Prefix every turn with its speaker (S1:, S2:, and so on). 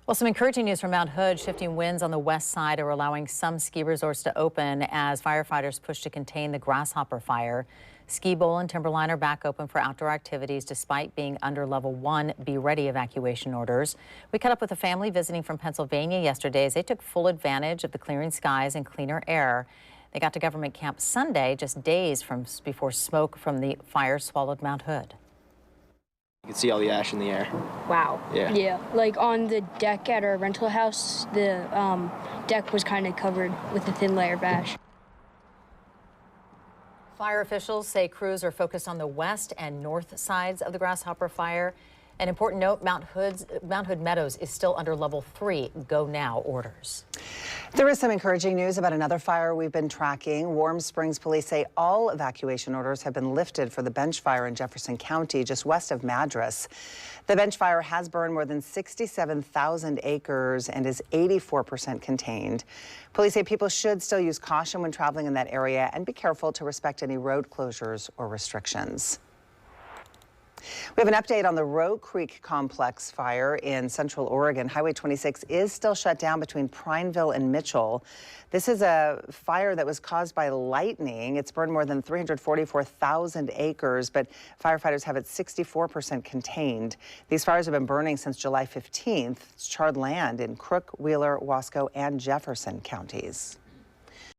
S1: Well, some encouraging news from Mount Hood. Shifting winds on the west side are allowing some ski resorts to open as firefighters push to contain the grasshopper fire. Ski Bowl and Timberline are back open for outdoor activities despite being under level 1 be ready evacuation orders. We caught up with a family visiting from Pennsylvania yesterday as they took full advantage of the clearing skies and cleaner air. They got to government camp Sunday, just days before smoke from the fire swallowed Mount Hood.
S2: You can see all the ash in the air.
S3: Wow.
S2: Yeah.
S3: Yeah. Like on the deck at our rental house, the deck was kind of covered with a thin layer of ash.
S1: Fire officials say crews are focused on the west and north sides of the grasshopper fire. An important note, Mount Hood Meadows is still under level 3 go now orders.
S4: There is some encouraging news about another fire we've been tracking. Warm Springs police say all evacuation orders have been lifted for the bench fire in Jefferson County, just west of Madras. The bench fire has burned more than 67,000 acres and is 84% contained. Police say people should still use caution when traveling in that area and be careful to respect any road closures or restrictions. We have an update on the Roe Creek Complex fire in Central Oregon. Highway 26 is still shut down between Prineville and Mitchell. This is a fire that was caused by lightning. It's burned more than 344,000 acres, but firefighters have it 64% contained. These fires have been burning since July 15th. It's charred land in Crook, Wheeler, Wasco, and Jefferson counties.